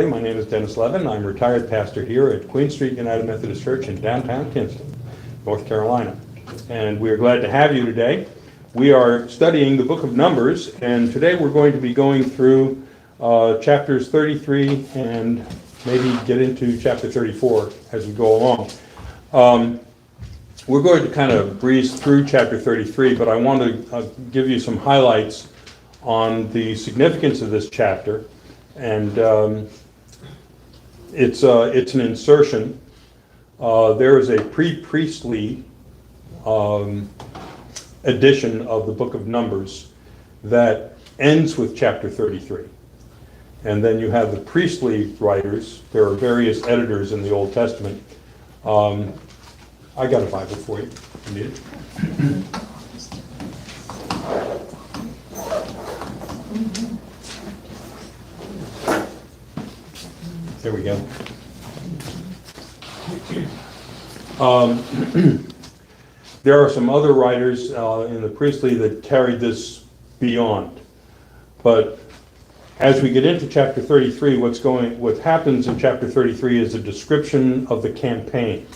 My name is Dennis Levin. I'm a retired pastor here at Queen Street United Methodist Church in downtown Kinston, North Carolina. And we are glad to have you today. We are studying the book of Numbers, and today we're going to be going through chapters 33 and maybe get into chapter 34 as we go along. We're going to kind of breeze through chapter 33, but I want to give you some highlights on the significance of this chapter. And it's an insertion. There is a pre-priestly edition of the book of Numbers that ends with chapter 33. And then you have the priestly writers. There are various editors in the Old Testament. I got a Bible for you. You need it? There we go. There are some other writers in the priestly that carried this beyond. But as we get into chapter 33, what happens in chapter 33 is a description of the campaign.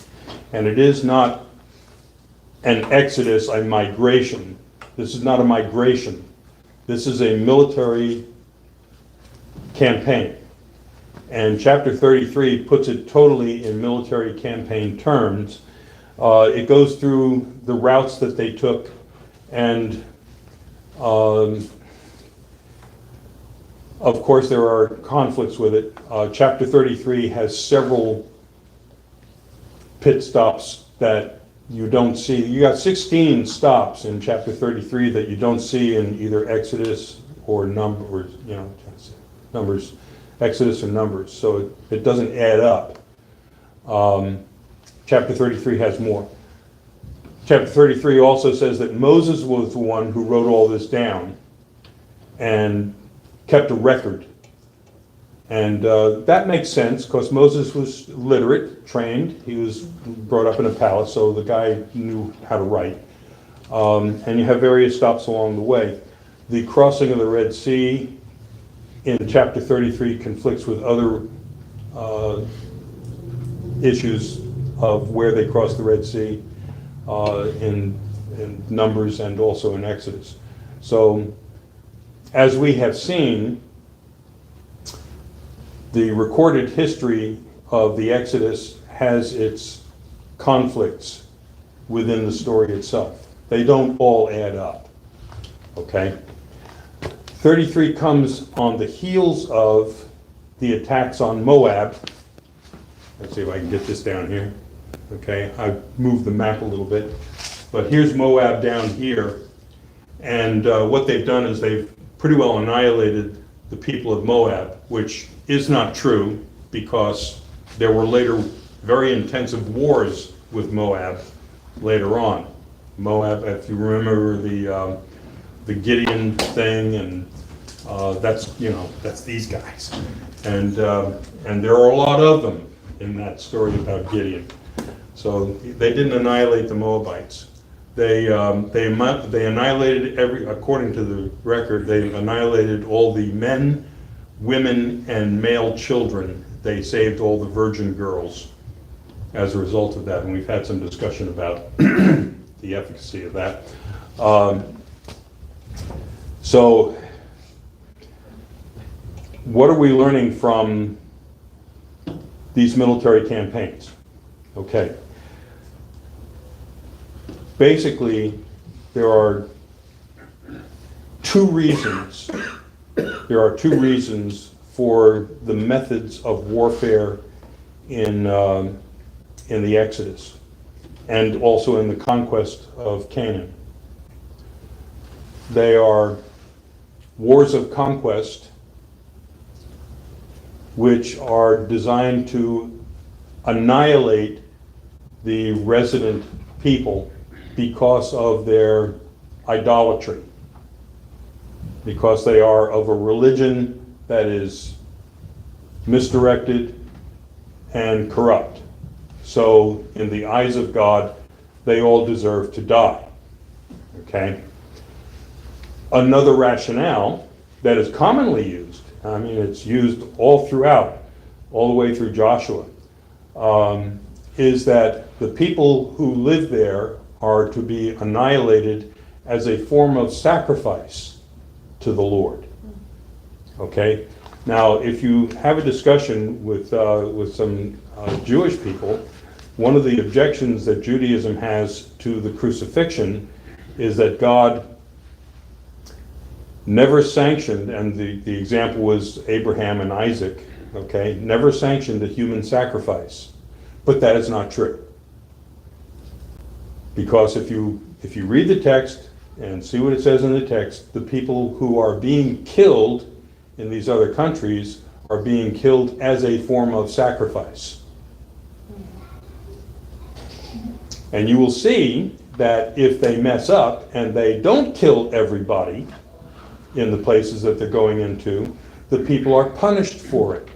And it is not an exodus, a migration. This is not a migration. This is a military campaign. And chapter 33 puts it totally in military campaign terms. It goes through the routes that they took, and of course there are conflicts with it. Chapter 33 has several pit stops that you don't see. You got 16 stops in chapter 33 that you don't see in either Exodus or Numbers, Numbers. Exodus and Numbers, so it doesn't add up. Chapter 33 has more. Chapter 33 also says that Moses was the one who wrote all this down and kept a record. And that makes sense because Moses was literate, trained. He was brought up in a palace, so the guy knew how to write. And you have various stops along the way. The crossing of the Red Sea in chapter 33 conflicts with other issues of where they crossed the Red Sea in Numbers and also in Exodus. So, as we have seen, the recorded history of the Exodus has its conflicts within the story itself. They don't all add up, okay? 33 comes on the heels of the attacks on Moab. Let's see if I can get this down here. Okay, I've moved the map a little bit. But here's Moab down here. And what they've done is they've pretty well annihilated the people of Moab, which is not true because there were later very intensive wars with Moab later on. Moab, if you remember the Gideon thing, and that's these guys, and there are a lot of them in that story about Gideon. So they didn't annihilate the Moabites. They annihilated according to the record, they annihilated all the men, women, and male children. They saved all the virgin girls as a result of that, and we've had some discussion about the efficacy of that. So, what are we learning from these military campaigns? Okay. Basically, there are two reasons. There are two reasons for the methods of warfare in the Exodus and also in the conquest of Canaan. They are wars of conquest, which are designed to annihilate the resident people because of their idolatry, because they are of a religion that is misdirected and corrupt. So in the eyes of God, they all deserve to die. Okay? Another rationale that is commonly used, I mean it's used all throughout all the way through Joshua, is that the people who live there are to be annihilated as a form of sacrifice to the Lord. Okay? Now, if you have a discussion with some Jewish people, one of the objections that Judaism has to the crucifixion is that God never sanctioned, and the example was Abraham and Isaac, okay, never sanctioned a human sacrifice. But that is not true. Because if you read the text and see what it says in the text, the people who are being killed in these other countries are being killed as a form of sacrifice. And you will see that if they mess up and they don't kill everybody in the places that they're going into, the people are punished for it.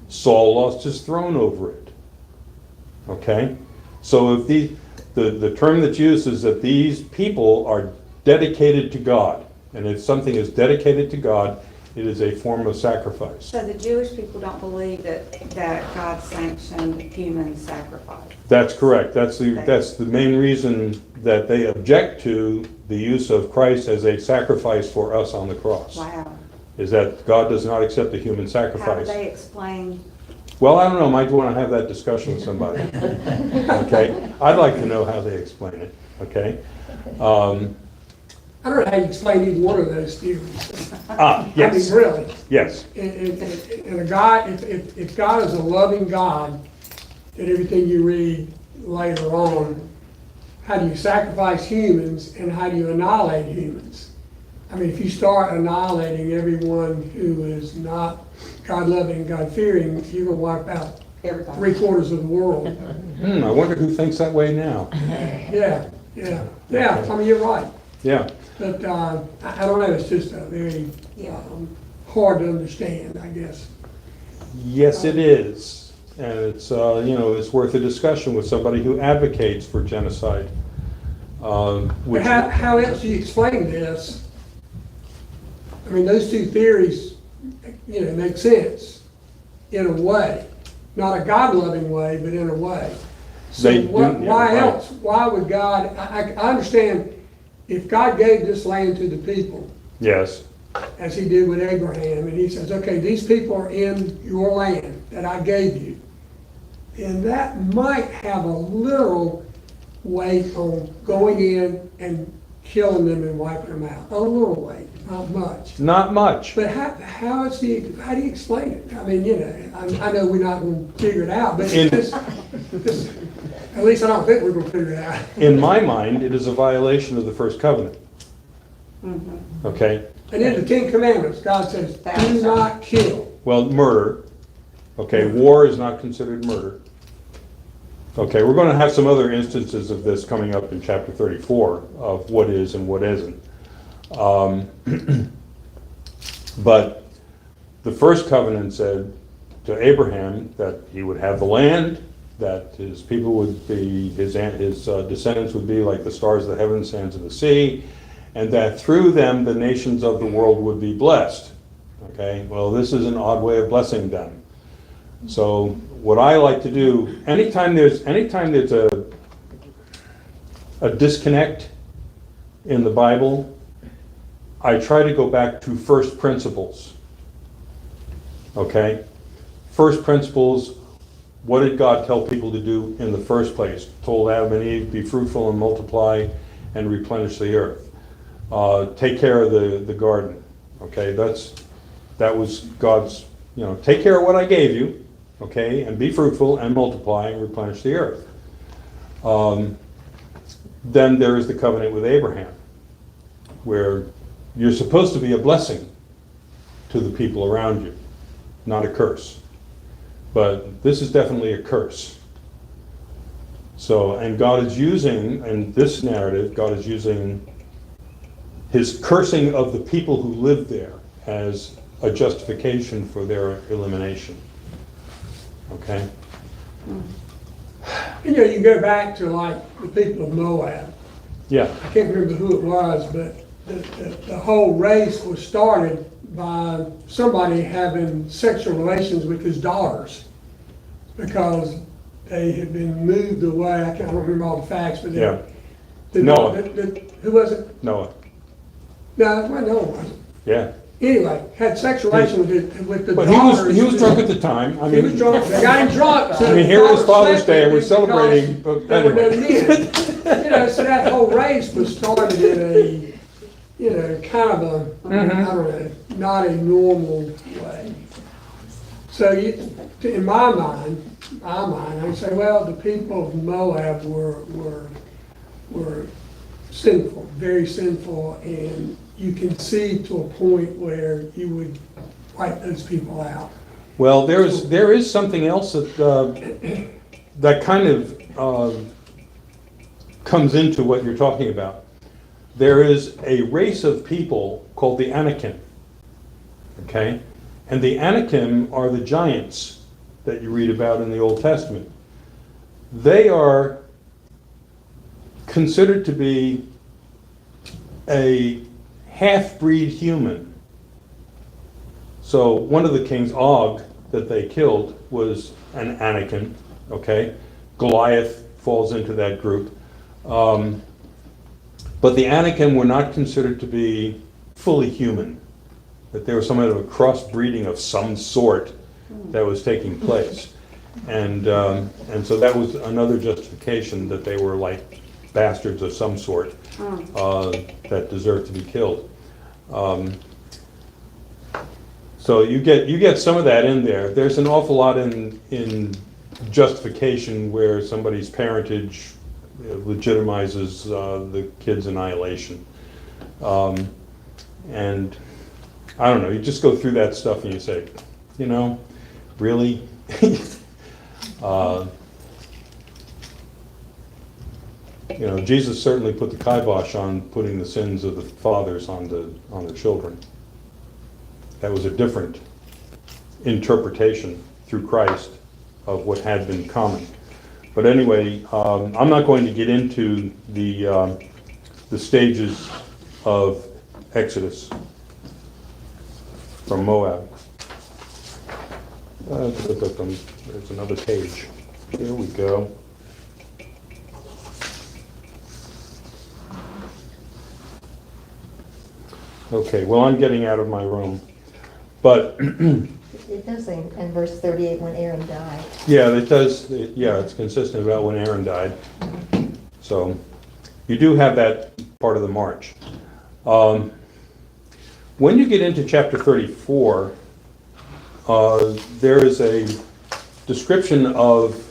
Saul lost his throne over it. Okay? So if the term that's used is that these people are dedicated to God, and if something is dedicated to God, it is a form of sacrifice. So the Jewish people don't believe that God sanctioned human sacrifice? That's correct. That's the main reason that they object to the use of Christ as a sacrifice for us on the cross. Wow. Is that God does not accept a human sacrifice. How do they explain? Well, I don't know. Might want to have that discussion with somebody. Okay? I'd like to know how they explain it. Okay? I don't know how you explain either one of those theories. Yes. I mean, really. Yes. And a God, if God is a loving God, then everything you read later on, how do you sacrifice humans and how do you annihilate humans? I mean, if you start annihilating everyone who is not God-loving, God-fearing, you're going to wipe out Everybody. 3/4 of the world. I wonder who thinks that way now. Yeah. I mean, you're right. Yeah. But I don't know, it's just a very hard to understand, I guess. Yes, it is. And it's, it's worth a discussion with somebody who advocates for genocide. But how else do you explain this? I mean, those two theories, make sense in a way. Not a God-loving way, but in a way. So why else? Why would God, I understand if God gave this land to the people. Yes. As he did with Abraham, and he says, okay, these people are in your land that I gave you. And that might have a literal weight on going in and killing them and wiping them out. A little weight, not much. Not much. But how do you explain it? I mean, I know we're not going to figure it out, but at least I don't think we're going to figure it out. In my mind, it is a violation of the first covenant. Mm-hmm. Okay? And in the 10 Commandments, God says, do not kill. Well, murder. Okay, war is not considered murder. Okay, we're going to have some other instances of this coming up in chapter 34 of what is and what isn't. But the first covenant said to Abraham that he would have the land, that his people would be, his descendants would be like the stars of the heavens, sands of the sea, and that through them the nations of the world would be blessed. Okay, well, this is an odd way of blessing them. So what I like to do, anytime there's a disconnect in the Bible, I try to go back to first principles. Okay? First principles, what did God tell people to do in the first place? Told Adam and Eve, be fruitful and multiply and replenish the earth. Take care of the garden. Okay, that was God's, take care of what I gave you, okay, and be fruitful and multiply and replenish the earth. Then there is the covenant with Abraham, where you're supposed to be a blessing to the people around you, not a curse. But this is definitely a curse. So, and God is using, in this narrative, God is using his cursing of the people who live there as a justification for their elimination. Okay? You go back to like the people of Moab. Yeah. I can't remember who it was, but the whole race was started by somebody having sexual relations with his daughters. because they had been moved away. I don't remember all the facts, but Yeah. Noah. Who was it? Noah, No, well, Noah wasn't. yeah. Anyway, had sexual relation with the But daughters. he was drunk at the time. I He was mean, drunk. They got him drunk. So I mean, here was the Father's Day and we're because celebrating, but they were anyway. no men. You know, so that whole race was started in a, you know, kind of a, I don't know, not a normal way. So in my mind, I say, well, the people of Moab were sinful, very sinful, and you can see to a point where you would wipe those people out. Well, there is something else that, that kind of comes into what you're talking about. There is a race of people called the Anakim, okay? And the Anakim are the giants that you read about in the Old Testament. They are considered to be a half-breed human. So one of the kings, Og, that they killed was an Anakim, okay? Goliath falls into that group. But the Anakim were not considered to be fully human, that there was some kind of a crossbreeding of some sort that was taking place. And so that was another justification that they were like bastards of some sort that deserved to be killed. So you get some of that in there. There's an awful lot in justification where somebody's parentage legitimizes the kid's annihilation. And I don't know, you just go through that stuff and you say, you know, really? You know, Jesus certainly put the kibosh on putting the sins of the fathers on the children. That was a different interpretation through Christ of what had been common. But anyway, I'm not going to get into the stages of Exodus from Moab. There's another page. Here we go. Okay, well, I'm getting out of my room. But It does say in verse 38 when Aaron died. yeah, it does. Yeah, it's consistent about when Aaron died. So you do have that part of the march. When you get into chapter 34, there is a description of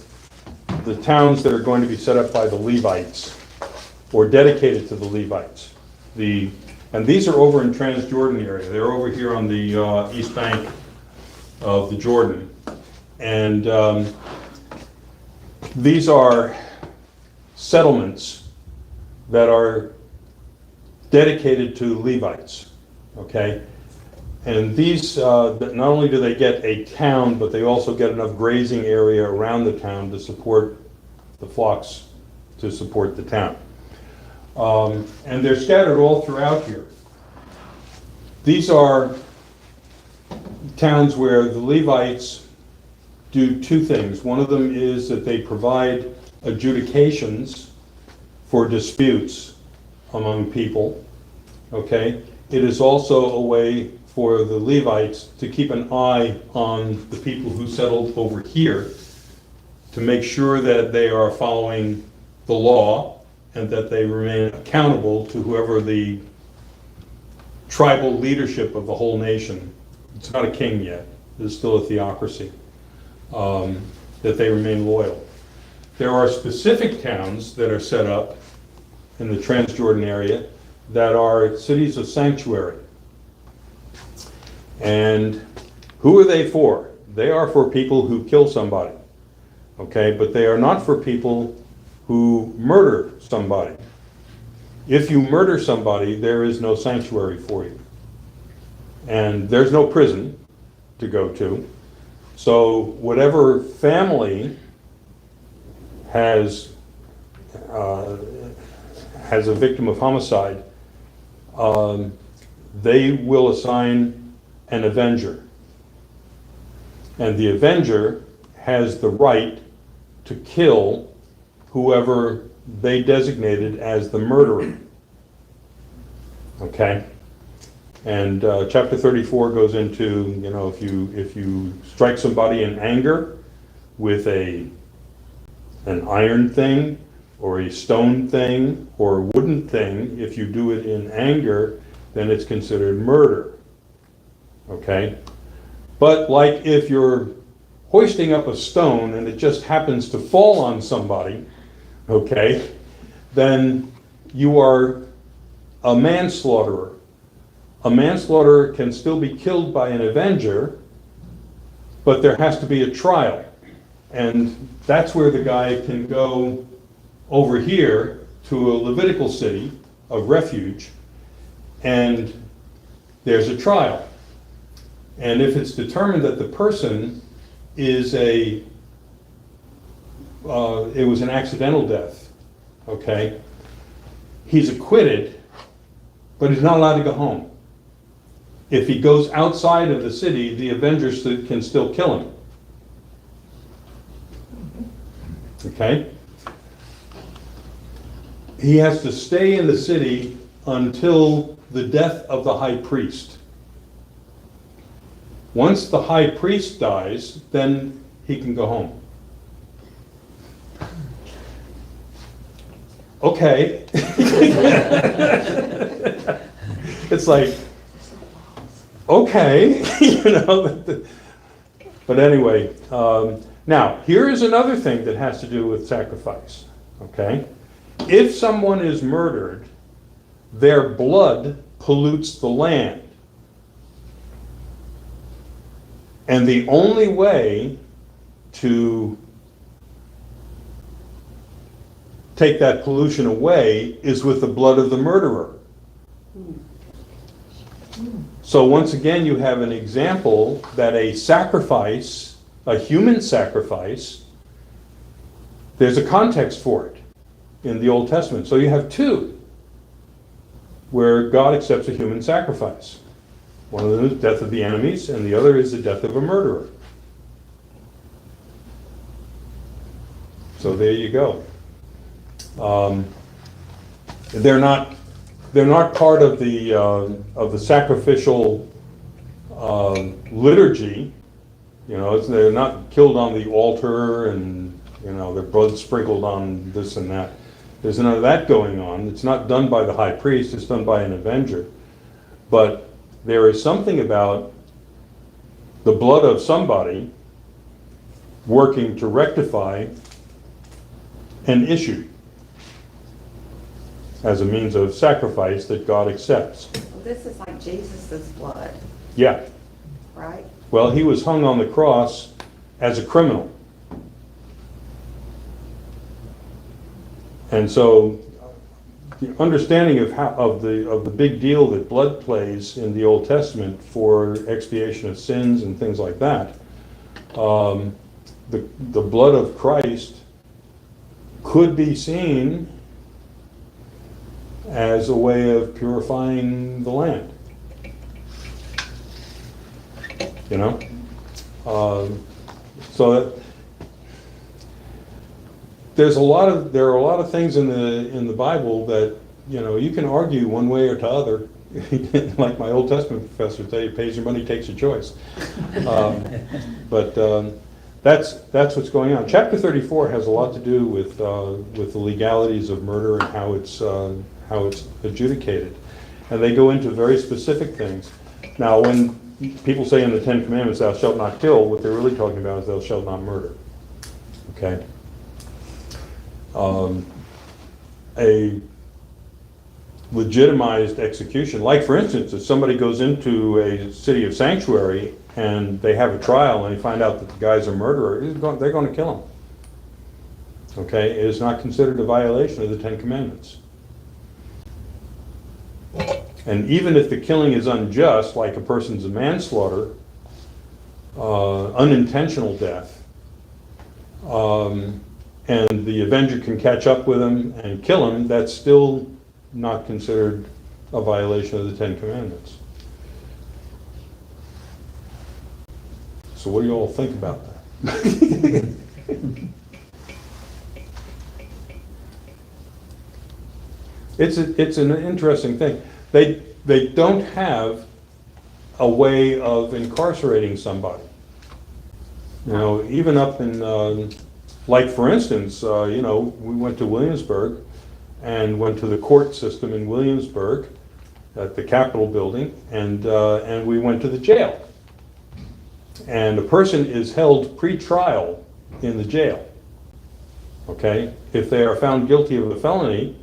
the towns that are going to be set up by the Levites or dedicated to the Levites. And these are over in Transjordan area. They're over here on the east bank of the Jordan. And these are settlements that are dedicated to Levites, okay? And these, not only do they get a town, but they also get enough grazing area around the town to support the flocks, to support the town. And they're scattered all throughout here. These are towns where the Levites do two things. One of them is that they provide adjudications for disputes among people, okay? It is also a way for the Levites to keep an eye on the people who settled over here to make sure that they are following the law and that they remain accountable to whoever the tribal leadership of the whole nation. It's not a king yet. It's still a theocracy. That they remain loyal. There are specific towns that are set up in the Transjordan area that are cities of sanctuary. And who are they for? They are for people who kill somebody, okay? But they are not for people who murder somebody. If you murder somebody, there is no sanctuary for you. And there's no prison to go to. So whatever family has a victim of homicide, they will assign an avenger. And the avenger has the right to kill whoever they designated as the murderer. Okay? And chapter 34 goes into, if you strike somebody in anger with an iron thing, or a stone thing, or a wooden thing, if you do it in anger, then it's considered murder. Okay? But like if you're hoisting up a stone and it just happens to fall on somebody, okay, then you are a manslaughterer. A manslaughterer can still be killed by an avenger, but there has to be a trial. And that's where the guy can go over here to a Levitical city of refuge, and there's a trial. And if it's determined that the person is it was an accidental death, okay, he's acquitted, but he's not allowed to go home. If he goes outside of the city, the avengers can still kill him. Okay? He has to stay in the city until the death of the high priest. Once the high priest dies, then he can go home. Okay. It's like, okay, But anyway, now, here is another thing that has to do with sacrifice, okay? If someone is murdered, their blood pollutes the land. And the only way to take that pollution away is with the blood of the murderer. So once again, you have an example that a sacrifice, a human sacrifice, there's a context for it in the Old Testament. So you have two where God accepts a human sacrifice. One of them is the death of the enemies, and the other is the death of a murderer. So there you go. They're not part of the sacrificial liturgy. They're not killed on the altar and their blood sprinkled on this and that. There's none of that going on. It's not done by the high priest. It's done by an avenger. But there is something about the blood of somebody working to rectify an issue as a means of sacrifice that God accepts. Well, this is like Jesus' blood, Yeah. right? Well, he was hung on the cross as a criminal. And so the understanding of the big deal that blood plays in the Old Testament for expiation of sins and things like that, the blood of Christ could be seen as a way of purifying the land. So that there are a lot of things in the Bible that you can argue one way or t'other. Like my Old Testament professor would say, pays your money, takes your choice. But that's what's going on. Chapter 34 has a lot to do with the legalities of murder and how it's adjudicated, and they go into very specific things. Now, when people say in the Ten Commandments, "Thou shalt not kill," what they're really talking about is "Thou shalt not murder." Okay. A legitimized execution, like for instance, if somebody goes into a city of sanctuary and they have a trial and they find out that the guy's a murderer, they're going to kill him. Okay, it is not considered a violation of the Ten Commandments. And even if the killing is unjust, like a person's a manslaughter, unintentional death, and the avenger can catch up with him and kill him, that's still not considered a violation of the Ten Commandments. So what do you all think about It's an interesting thing. They don't have a way of incarcerating somebody. You know, even up in, like for instance, you know, we went to Williamsburg and went to the court system in Williamsburg at the Capitol building, and we went to the jail. And a person is held pre-trial in the jail. Okay? If they are found guilty of a felony,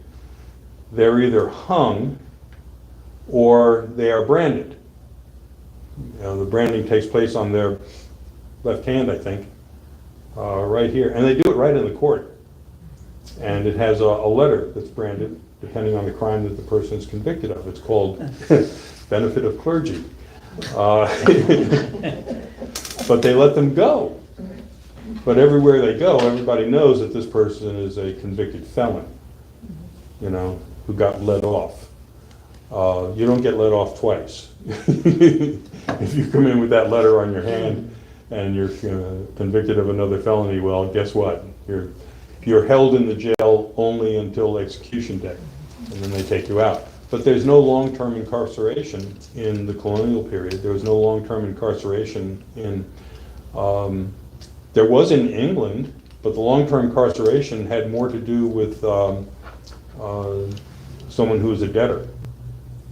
they're either hung or they are branded. You know, the branding takes place on their left hand, I think, right here. And they do it right in the court. And it has a letter that's branded, depending on the crime that the person is convicted of. It's called benefit of clergy. But they let them go. But everywhere they go, everybody knows that this person is a convicted felon, you know, who got let off. You don't get let off twice. If you come in with that letter on your hand and you're convicted of another felony, well, guess what? You're held in the jail only until execution day, and then they take you out. But there's no long-term incarceration in the colonial period. There was no long-term incarceration in, there was in England, but the long-term incarceration had more to do with someone who was a debtor.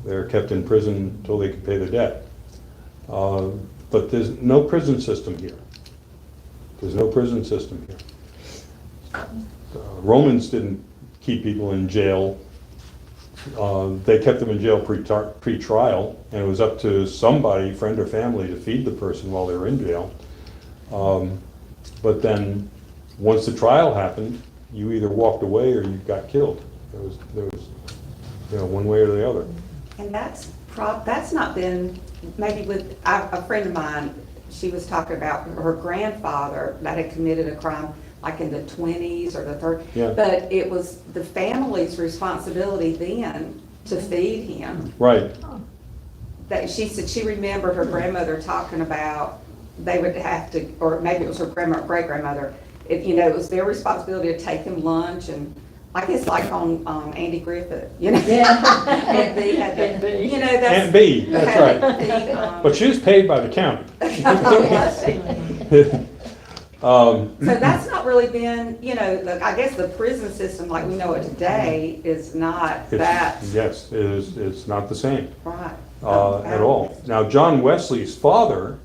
They're kept in prison until they can pay the debt. But there's no prison system here. There's no prison system here. Romans didn't keep people in jail. They kept them in jail pre-trial, and it was up to somebody, friend or family, to feed the person while they were in jail. But then, once the trial happened, you either walked away or you got killed. There was, you know, one way or the other. And that's not been, maybe with, a friend of mine, she was talking about her grandfather that had committed a crime like in the 20s or the 30s. Yeah. But it was the family's responsibility then to feed him. Right. That she said she remembered her grandmother talking about they would have to, or maybe it was her great-grandmother, you know, it was their responsibility to take him lunch, and I guess like on Andy Griffith, you know. Yeah. And they had to, you know, that's. Aunt B, that's had right. to feed, But she was paid by the county. So that's not really been, you know, I guess the prison system like we know it today is not that. Yes, it's not the same Right. at all. Now, John Wesley's father,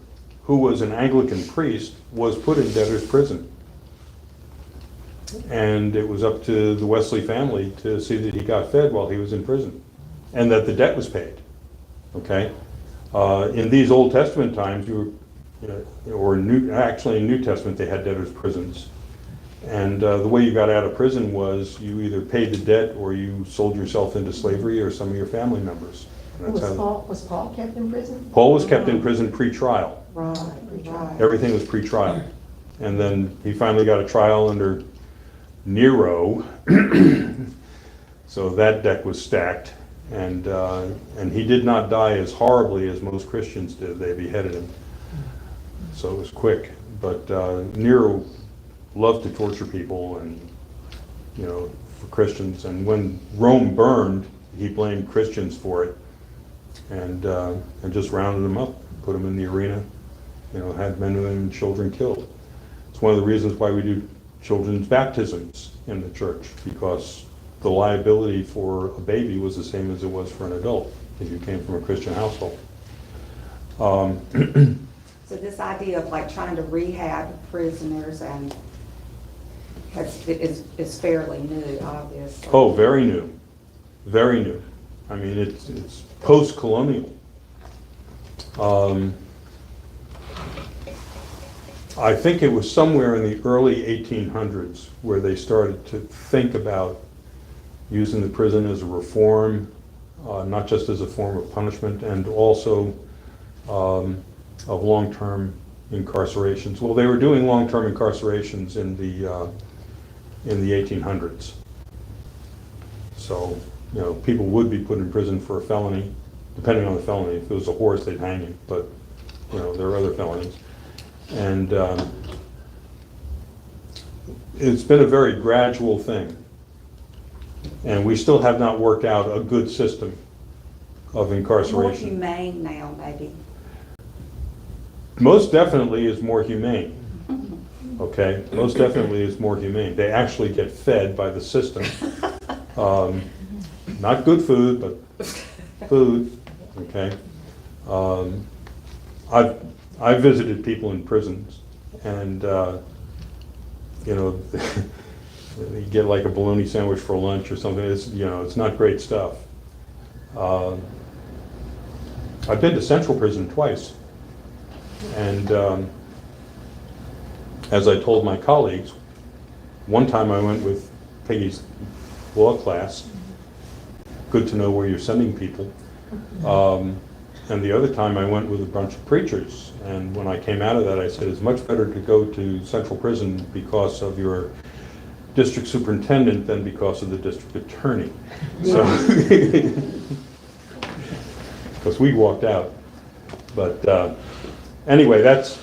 who was an Anglican priest, was put in debtor's prison. And it was up to the Wesley family to see that he got fed while he was in prison, and that the debt was paid. Okay? In these Old Testament times, actually in New Testament, they had debtor's prisons. And the way you got out of prison was you either paid the debt or you sold yourself into slavery or some of your family members. Was Paul kept in prison? Paul was kept in prison pre-trial. Right, right. Everything was pre-trial. And then he finally got a trial under Nero. So that deck was stacked. And he did not die as horribly as most Christians did. They beheaded him. So it was quick. But Nero loved to torture people, and, you know, for Christians. And when Rome burned, he blamed Christians for it, and just rounded them up, put them in the arena, you know, had men, women, and children killed. It's one of the reasons why we do children's baptisms in the church, because the liability for a baby was the same as it was for an adult if you came from a Christian household. So this idea of like trying to rehab prisoners and is fairly new, obviously. Oh, very new, very new. I mean, it's post-colonial. I think it was somewhere in the early 1800s where they started to think about using the prison as a reform, not just as a form of punishment, and also of long-term incarcerations. Well, they were doing long-term incarcerations in the 1800s. So, you know, people would be put in prison for a felony, depending on the felony. If it was a horse, they'd hang him, but, you know, there are other felonies. And it's been a very gradual thing. And we still have not worked out a good system of More incarceration. humane now, maybe. Most definitely is more humane. Okay, most definitely is more humane. They actually get fed by the system. Not good food, but food, okay? I've visited people in prisons, and, you know, you get like a bologna sandwich for lunch or something. It's, you know, it's not great stuff. I've been to Central Prison twice, and as I told my colleagues, one time I went with Peggy's law class. Good to know where you're sending people. And the other time I went with a bunch of preachers. And when I came out of that, I said, it's much better to go to Central Prison because of your district superintendent than because of the district attorney. So, because we walked out. But anyway, that's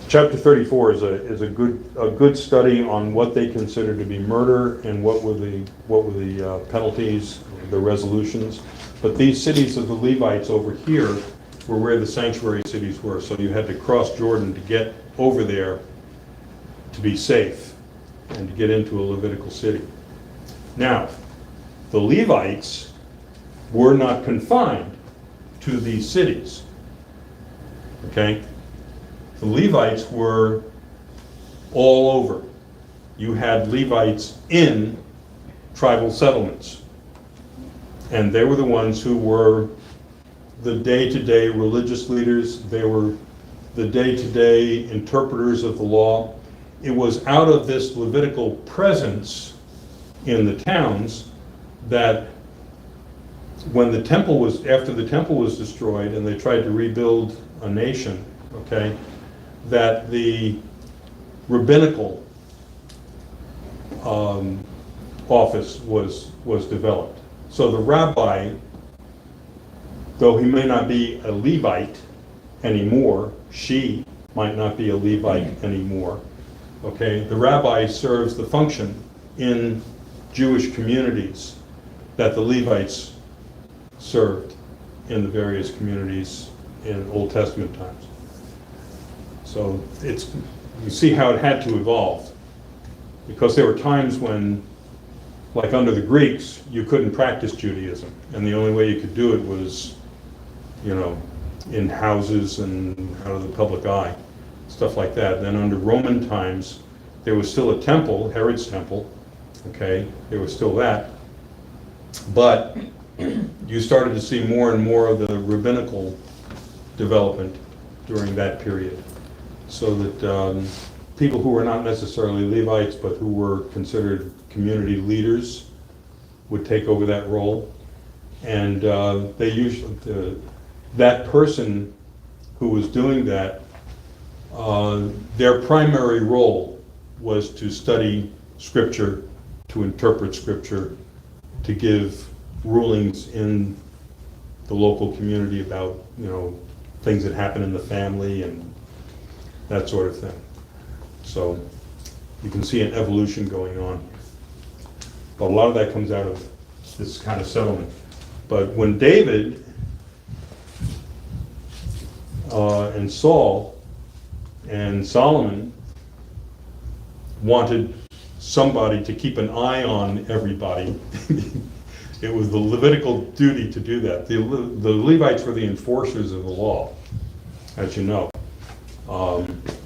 chapter 34 is a good study on what they consider to be murder and what were the penalties, the resolutions. But these cities of the Levites over here were where the sanctuary cities were. So you had to cross Jordan to get over there to be safe and to get into a Levitical city. Now, the Levites were not confined to these cities. Okay? The Levites were all over. You had Levites in tribal settlements. And they were the ones who were the day-to-day religious leaders. They were the day-to-day interpreters of the law. It was out of this Levitical presence in the towns that when the temple was, after the temple was destroyed and they tried to rebuild a nation, okay, that the rabbinical office was developed. So the rabbi, though he may not be a Levite anymore, she might not be a Levite anymore, okay? The rabbi serves the function in Jewish communities that the Levites served in the various communities in Old Testament times. So you see how it had to evolve, because there were times when, like under the Greeks, you couldn't practice Judaism, and the only way you could do it was, you know, in houses and out of the public eye, stuff like that. Then under Roman times, there was still a temple, Herod's temple, okay, there was still that, but you started to see more and more of the rabbinical development during that period, so that people who were not necessarily Levites, but who were considered community leaders would take over that role. And they usually, that person who was doing that, their primary role was to study Scripture, to interpret Scripture, to give rulings in the local community about, you know, things that happen in the family and that sort of thing. So you can see an evolution going on. But a lot of that comes out of this kind of settlement. But when David and Saul and Solomon wanted somebody to keep an eye on everybody, it was the Levitical duty to do that. The Levites were the enforcers of the law, as you know.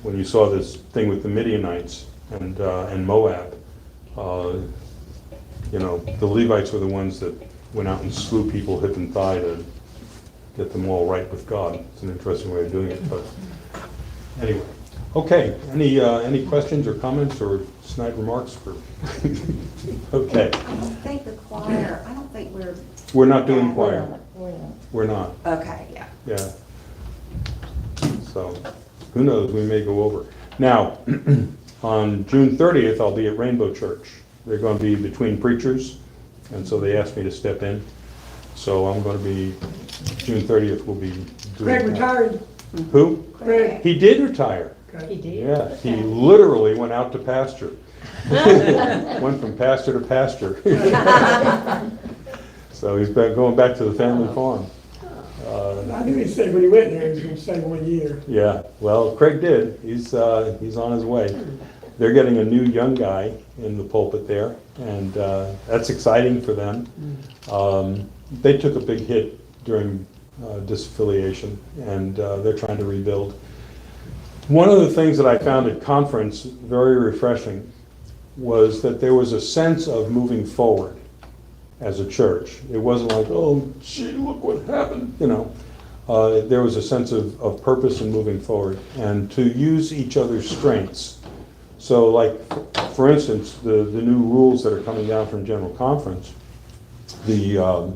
When you saw this thing with the Midianites and Moab, you know, the Levites were the ones that went out and slew people hip and thigh to get them all right with God. It's an interesting way of doing it, but anyway. Okay, any questions or comments or snide remarks for? Okay. I don't think the choir, I don't think We're not doing We're choir. not, we're not. We're not, okay, yeah. yeah. So, who knows, we may go over. Now, on June 30th, I'll be at Rainbow Church. They're going to be between preachers, and so they asked me to step in. So I'm going to be, June 30th, we'll be doing Craig that. retired. Who? Craig. He did retire. Okay. He did? Yeah, he literally went out to pasture. Went from pasture to pasture. So he's been going back to the family farm. I knew he said when he went there, he was gonna stay 1 year. Yeah, well, Craig did. He's on his way. They're getting a new young guy in the pulpit there, and that's exciting for them. They took a big hit during disaffiliation, and they're trying to rebuild. One of the things that I found at conference very refreshing was that there was a sense of moving forward as a church. It wasn't like, oh, gee, look what happened, you know. There was a sense of purpose in moving forward and to use each other's strengths. So like, for instance, the new rules that are coming down from General Conference, the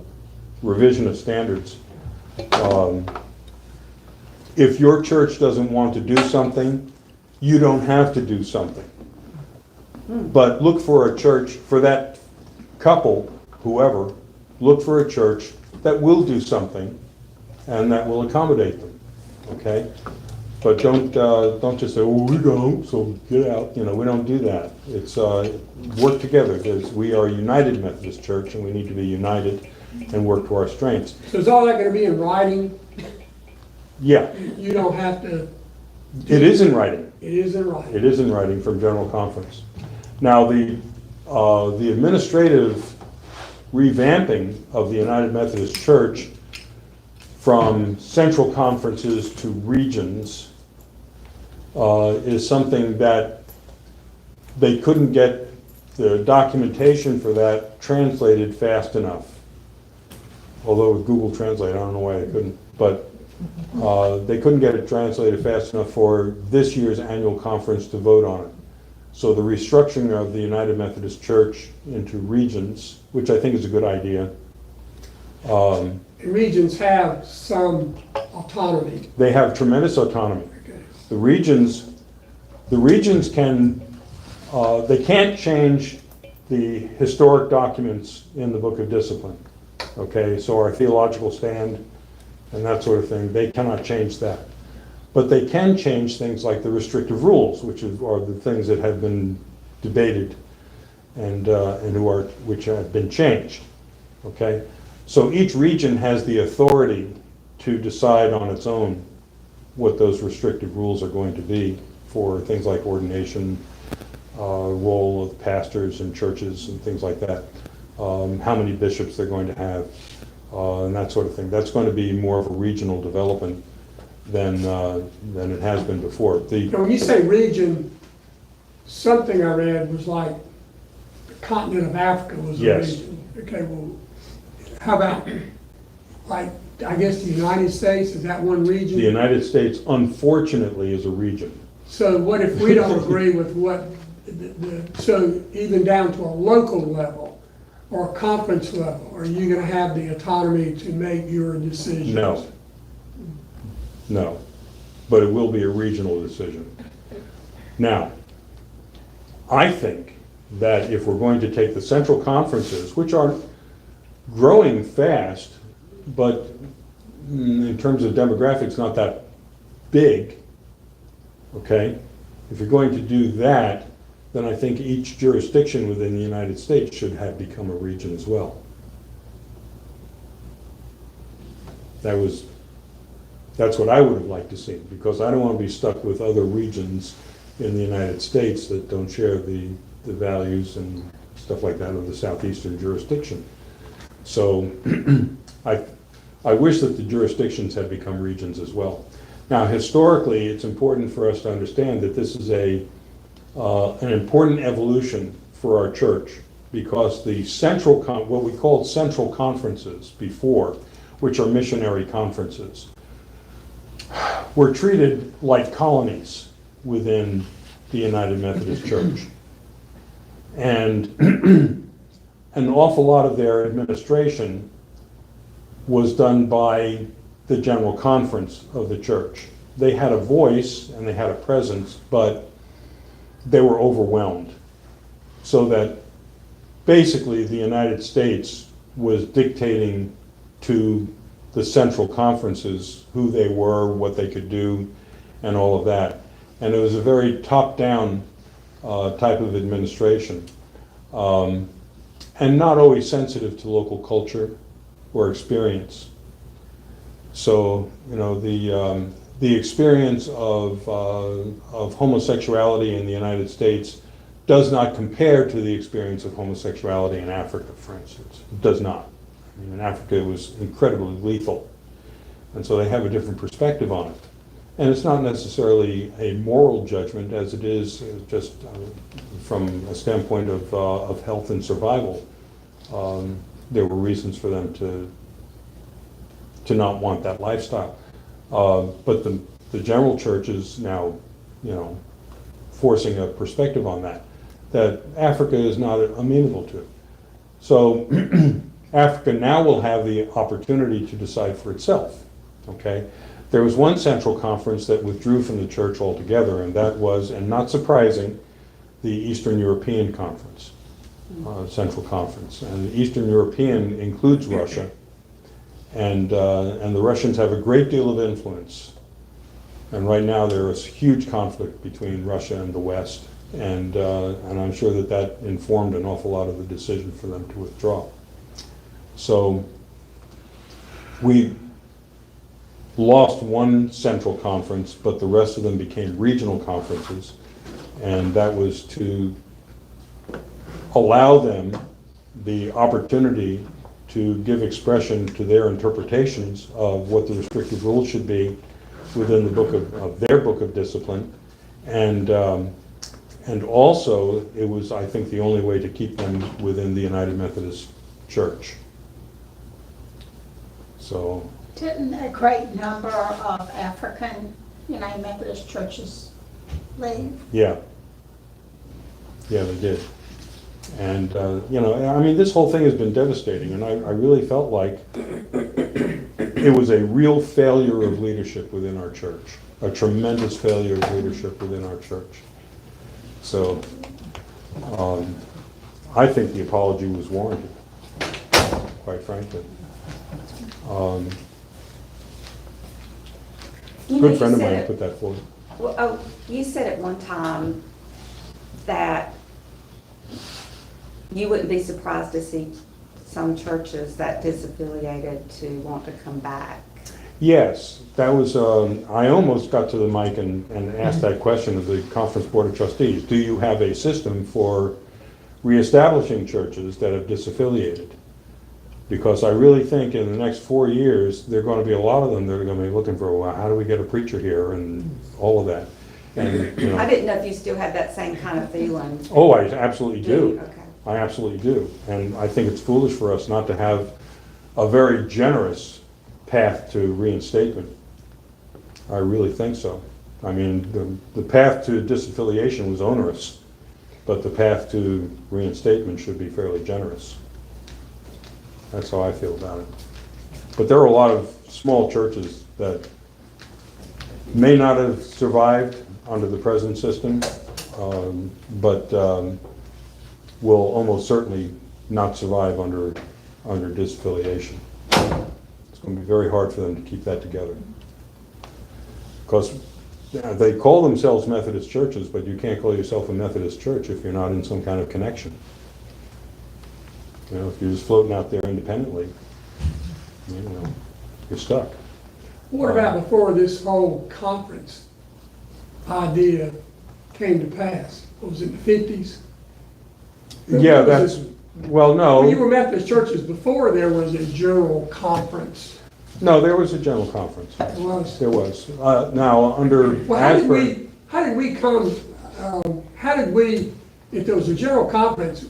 revision of standards. If your church doesn't want to do something, you don't have to do something. But look for a church, for that couple, whoever, look for a church that will do something and that will accommodate them, okay? But don't just say, oh, we don't, so get out. You know, we don't do that. It's work together. We are a United Methodist Church, and we need to be united and work to our strengths. So is all that gonna be in writing? Yeah, You don't have to, it is in writing. it is in writing. It is in writing from General Conference. Now, the administrative revamping of the United Methodist Church from central conferences to regions is something that they couldn't get the documentation for that translated fast enough. Although with Google Translate, I don't know why they couldn't, but they couldn't get it translated fast enough for this year's annual conference to vote on it. So the restructuring of the United Methodist Church into regions, which I think is a good idea. And regions have some autonomy. They have tremendous autonomy. Okay. The regions can, they can't change the historic documents in the Book of Discipline. Okay, so our theological stand and that sort of thing, they cannot change that. But they can change things like the restrictive rules, which are the things that have been debated and which have been changed. Okay, so each region has the authority to decide on its own what those restrictive rules are going to be for things like ordination, role of pastors and churches and things like that, how many bishops they're going to have, and that sort of thing. That's going to be more of a regional development than it has been before. Now, when you say region, something I read was like the continent of Africa was a Yes. region. Okay, well, how about, like, I guess the United States, is that one region? The United States, unfortunately, is a region. So what if we don't agree with what, so even down to a local level or a conference level, are you gonna have the autonomy to make your decisions? No. No, but it will be a regional decision. Now, I think that if we're going to take the central conferences, which are growing fast, but in terms of demographics, not that big, okay? If you're going to do that, then I think each jurisdiction within the United States should have become a region as well. That's what I would have liked to see, because I don't want to be stuck with other regions in the United States that don't share the values and stuff like that of the southeastern jurisdiction. So I wish that the jurisdictions had become regions as well. Now, historically, it's important for us to understand that this is an important evolution for our church, because the what we called central conferences before, which are missionary conferences, were treated like colonies within the United Methodist Church. And an awful lot of their administration was done by the General Conference of the church. They had a voice and they had a presence, but they were overwhelmed. So that basically the United States was dictating to the central conferences who they were, what they could do, and all of that. And it was a very top-down type of administration, and not always sensitive to local culture or experience. So, you know, the experience of homosexuality in the United States does not compare to the experience of homosexuality in Africa, for instance. It does not. I mean, in Africa, it was incredibly lethal. And so they have a different perspective on it. And it's not necessarily a moral judgment as it is just from a standpoint of health and survival. There were reasons for them to not want that lifestyle. But the general church is now, you know, forcing a perspective on that Africa is not amenable to. So Africa now will have the opportunity to decide for itself, okay? There was one central conference that withdrew from the church altogether, and that was, and not surprising, the Eastern European Conference, Central Conference. And the Eastern European includes Russia, and the Russians have a great deal of influence. And right now there is huge conflict between Russia and the West, and I'm sure that informed an awful lot of the decision for them to withdraw. So we lost one central conference, but the rest of them became regional conferences, and that was to allow them the opportunity to give expression to their interpretations of what the restrictive rules should be within the book of their book of discipline, and also it was, I think, the only way to keep them within the United Methodist Church. So. Didn't a great number of African United Methodist churches leave? Yeah. Yeah, they did. And, you know, I mean, this whole thing has been devastating, and I really felt like it was a real failure of leadership within our church, a tremendous failure of leadership within our church. So I think the apology was warranted, quite frankly. You know, Good friend of you mine said- put that forward. Well, oh, you said at one time that you wouldn't be surprised to see some churches that disaffiliated to want to come back. Yes, that was, I almost got to the mic and asked that question of the Conference Board of Trustees. Do you have a system for reestablishing churches that have disaffiliated? Because I really think in the next 4 years, there are going to be a lot of them that are going to be looking for, well, how do we get a preacher here and all of that. And, you know, I didn't know if you still had that same kind of feeling. oh, I absolutely do. Okay. I absolutely do. And I think it's foolish for us not to have a very generous path to reinstatement. I really think so. I mean, the path to disaffiliation was onerous, but the path to reinstatement should be fairly generous. That's how I feel about it. But there are a lot of small churches that may not have survived under the present system, but will almost certainly not survive under disaffiliation. It's going to be very hard for them to keep that together. Because they call themselves Methodist churches, but you can't call yourself a Methodist church if you're not in some kind of connection. You know, if you're just floating out there independently, you know, you're stuck. What about before this whole conference idea came to pass? What was it, the 50s? Yeah, that's, well, When you no. were Methodist churches, before there was a general conference. No, there was a general conference. It was. There was. Now, under Well, how did Asbury, we, if there was a general conference,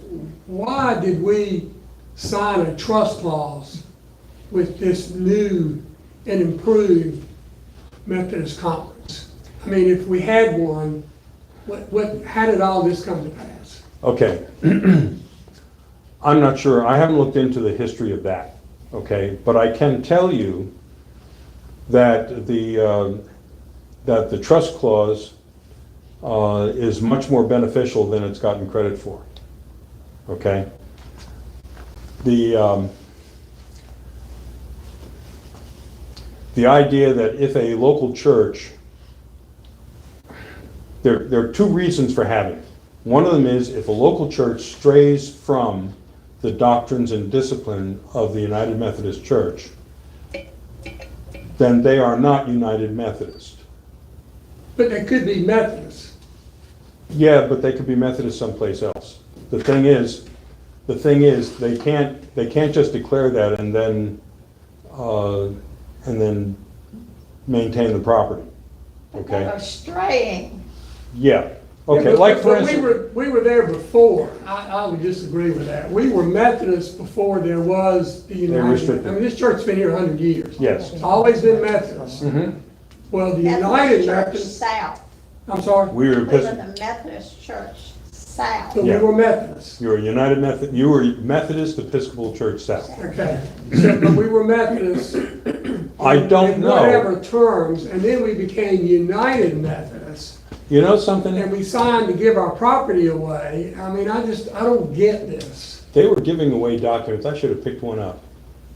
why did we sign a trust clause with this new and improved Methodist conference? I mean, if we had one, how did all this come to pass? okay. I'm not sure. I haven't looked into the history of that, okay? But I can tell you that the trust clause is much more beneficial than it's gotten credit for, okay? The idea that if a local church there are two reasons for having it. One of them is if a local church strays from the doctrines and discipline of the United Methodist Church, then they are not United Methodist. But they could be Methodists. Yeah, but they could be Methodist someplace else. The thing is, they can't just declare that and then maintain the property. But they Okay? were straying. Yeah. Yeah, Okay. but- Like for but instance, we were there before. I would disagree with that. We were Methodists before there was the They're United. restricted. I mean, this church's been here 100 years. yes. It's always been Methodist. Mhm. Well, the Methodist United Church Methodist, South. I'm sorry, We were We were Episcopal. the Methodist Church South. but we Yeah. were Methodists. You were United Methodist. You were Methodist Episcopal Church South. Okay, so, but we were Methodists. I don't in know. whatever terms, and then we became United Methodists, You know something? and we signed to give our property away. I mean, I don't get this. They were giving away documents. I should have picked one up.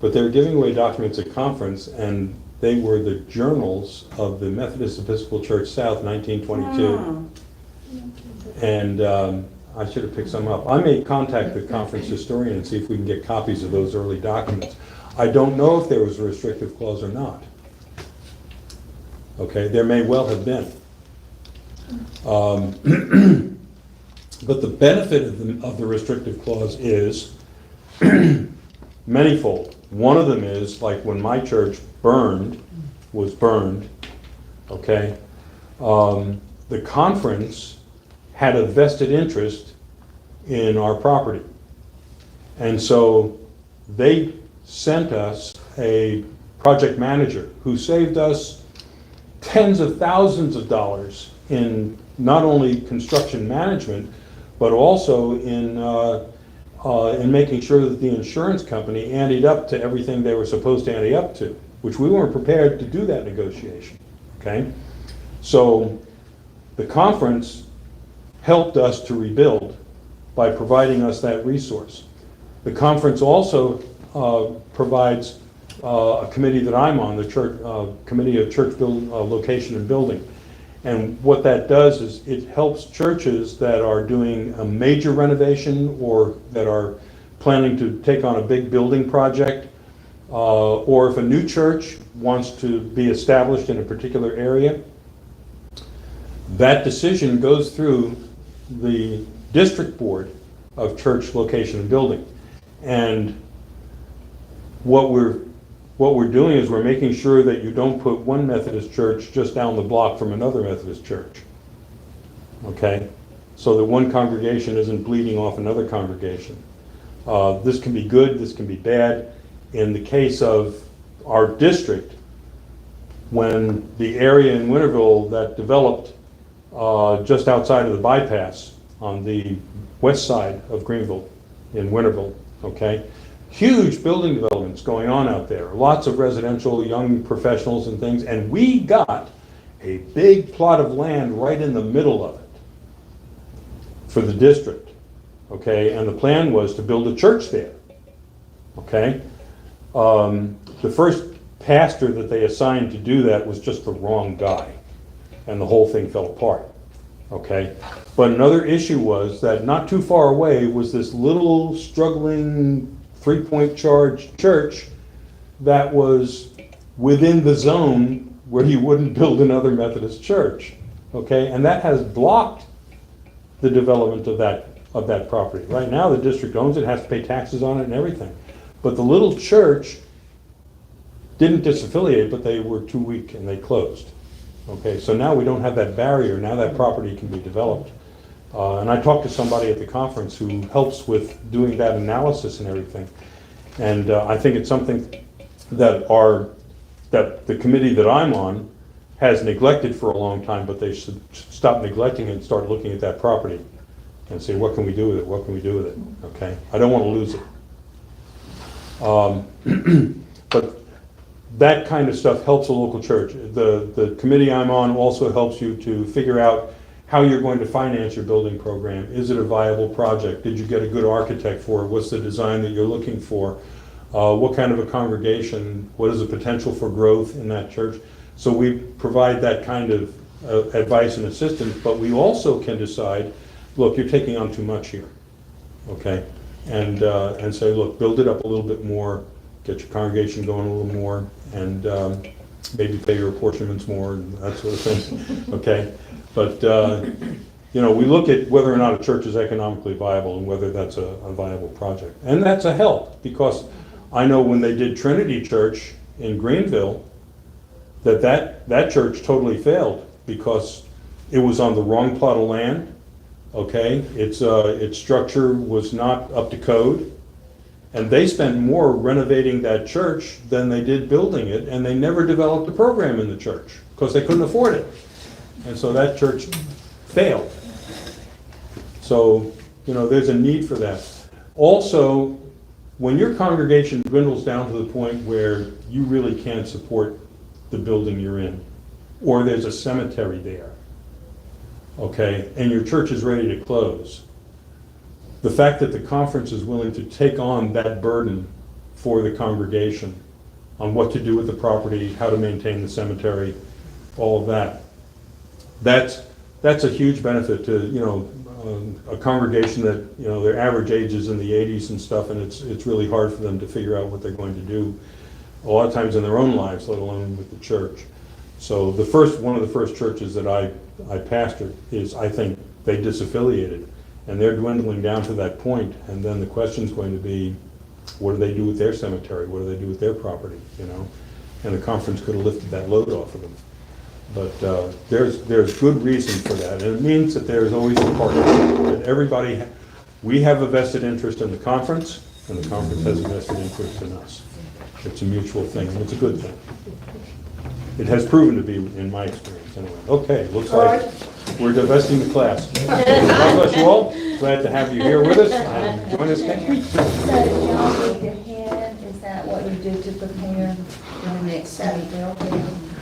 But they were giving away documents at conference, and they were the journals of the Methodist Episcopal Church South, 1922. And I should have picked some up. I may contact the conference historian and see if we can get copies of those early documents. I don't know if there was a restrictive clause or not. Okay, there may well have been. But the benefit of the restrictive clause is manyfold. One of them is, like when my church was burned, okay, the conference had a vested interest in our property. And so they sent us a project manager who saved us tens of thousands of dollars in not only construction management, but also in making sure that the insurance company anteed up to everything they were supposed to ante up to, which we weren't prepared to do that negotiation, okay? So the conference helped us to rebuild by providing us that resource. The conference also provides a committee that I'm on, the church committee of church location and building. And what that does is it helps churches that are doing a major renovation or that are planning to take on a big building project, or if a new church wants to be established in a particular area, that decision goes through the district board of church location and building. And what we're doing is we're making sure that you don't put one Methodist church just down the block from another Methodist church. Okay? So that one congregation isn't bleeding off another congregation. This can be good, this can be bad. In the case of our district, when the area in Winterville that developed just outside of the bypass on the west side of Greenville in Winterville, okay? Huge building developments going on out there, lots of residential, young professionals and things, and we got a big plot of land right in the middle of it for the district, okay? And the plan was to build a church there, okay? The first pastor that they assigned to do that was just the wrong guy, and the whole thing fell apart, okay? But another issue was that not too far away was this little struggling 3-point charge church that was within the zone where you wouldn't build another Methodist church, okay? And that has blocked the development of that property. Right now, the district owns it, has to pay taxes on it and everything. But the little church didn't disaffiliate, but they were too weak and they closed. Okay, so now we don't have that barrier. Now that property can be developed. And I talked to somebody at the conference who helps with doing that analysis and everything. And I think it's something that the committee that I'm on has neglected for a long time, but they should stop neglecting it and start looking at that property and say, what can we do with it? What can we do with it? Okay, I don't want to lose it. But that kind of stuff helps a local church. The committee I'm on also helps you to figure out how you're going to finance your building program. Is it a viable project? Did you get a good architect for it? What's the design that you're looking for? What kind of a congregation? What is the potential for growth in that church? So we provide that kind of advice and assistance, but we also can decide, look, you're taking on too much here, okay? And say, look, build it up a little bit more, get your congregation going a little more, and maybe pay your apportionments more, and that sort of thing, okay? But, you know, we look at whether or not a church is economically viable and whether that's a viable project. And that's a help, because I know when they did Trinity Church in Greenville, that church totally failed because it was on the wrong plot of land, okay? Its structure was not up to code, and they spent more renovating that church than they did building it, and they never developed a program in the church because they couldn't afford it. And so that church failed. So, you know, there's a need for that. Also, when your congregation dwindles down to the point where you really can't support the building you're in, or there's a cemetery there, okay, and your church is ready to close, the fact that the conference is willing to take on that burden for the congregation on what to do with the property, how to maintain the cemetery, all of that, that's a huge benefit to, you know, a congregation that, you know, their average age is in the 80s and stuff, and it's really hard for them to figure out what they're going to do a lot of times in their own lives, let alone with the church. So one of the first churches that I pastored is, I think, they disaffiliated, and they're dwindling down to that point, and then the question's going to be, what do they do with their cemetery? What do they do with their property, you know? And the conference could have lifted that load off of them. But there's good reason for that, and it means that there's always a partnership, that we have a vested interest in the conference, and the conference has a vested interest in us. It's a mutual thing, and it's a good thing. It has proven to be, in my experience, anyway. Okay, looks like we're divesting the class. God bless you all. Glad to have you here with us, and join us next. So y'all need to head, is that what you do to prepare for the next study building?